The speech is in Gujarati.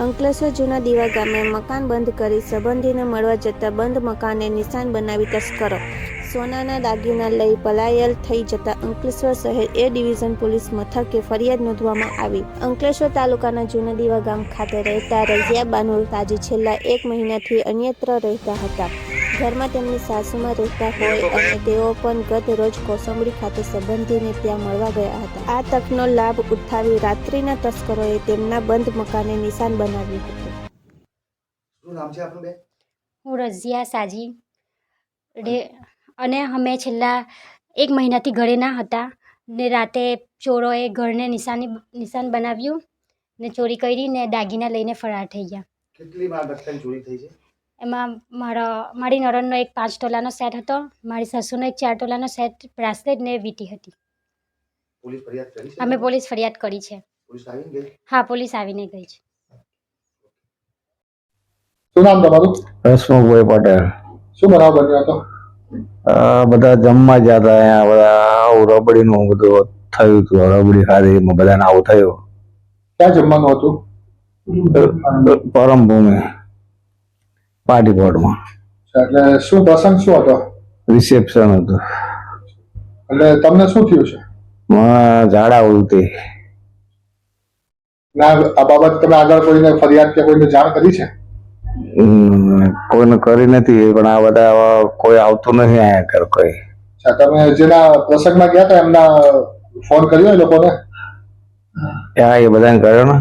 અંકલેશ્વર જૂના દીવા ગામે મકાન બંધ કરી સંબંધીને મળવા જતા બંધ મકાનને નિશાન બનાવી તસ્કરો સોનાના દાગીના લઈ પલાયલ થઈ જતા અંકલેશ્વર શહેર એ ડિવિઝન પોલીસ મથકે ફરિયાદ નોંધવામાં આવી। અંકલેશ્વર તાલુકાના જૂના દીવા ગામ ખાતે રહેતા રઝિયા બાનુ તાજી છેલ્લા 1 મહિનાથી અન્યત્ર રહેતા હતા। ઘરમાં તેમની સાસુમાં રહેતા હોય અને તેઓ પણ ગત રોજ કોસંબડી ખાતે સંબંધીને ત્યાં મળવા ગયા હતા। આ તકનો લાભ ઉઠાવી રાત્રિના તસ્કરોએ તેમના બંધ મકાને નિશાન બનાવ્યું હતું। શું નામ છે આપનું બેન? હું રઝિયા સાજી અને અમે છેલ્લા 1 મહિનાથી ઘરે ના હતા ને રાતે ચોરોએ ઘરને નિશાન બનાવ્યું ને ચોરી કરી ને દાગીના લઈને ફરાર થઈ ગયા। કેટલી માલમત્તાની ચોરી થઈ છે? એમાં મારી નણંદનો એક 5 તોલાનો સેટ હતો, મારી સાસુનો એક 4 તોલાનો સેટ, બ્રાસલેટ ને વીંટી હતી। પોલીસ ફરિયાદ કરી છે? અમે પોલીસ ફરિયાદ કરી છે। પોલીસ આવીને ગઈ? હા, પોલીસ આવીને ગઈ છે। શું નામ તમારું? હસમુખભાઈ પટેલ। શું બનાવ બન્યો હતો? બધા જમવા ગયા હતા, અહીંયા બધા રબડીનું બધું થયું હતું, રબડી ખાધી એમાં બધાને આવું થયું। ક્યાં જમવાનું હતું? પરમભૂમિ પાર્ટી પ્લોટમાં એટલે શું પ્રસંગ શું હતો? રિસેપ્શન હતું। એટલે તમને શું થયું છે? ઝાડા ઉલટી। ના, આ બાબત તમે આગળ કોઈને ફરિયાદ કે કોઈને જાણ કરી છે? કોઈને કરી નથી, પણ આ બધા કોઈ આવતું નથી અહીંયા ઘર કોઈ। તમે જેના પ્રસંગમાં ગયા હતા એમના ફોન કર્યો એ લોકોને? હા, એ બધાને કર્યો ને।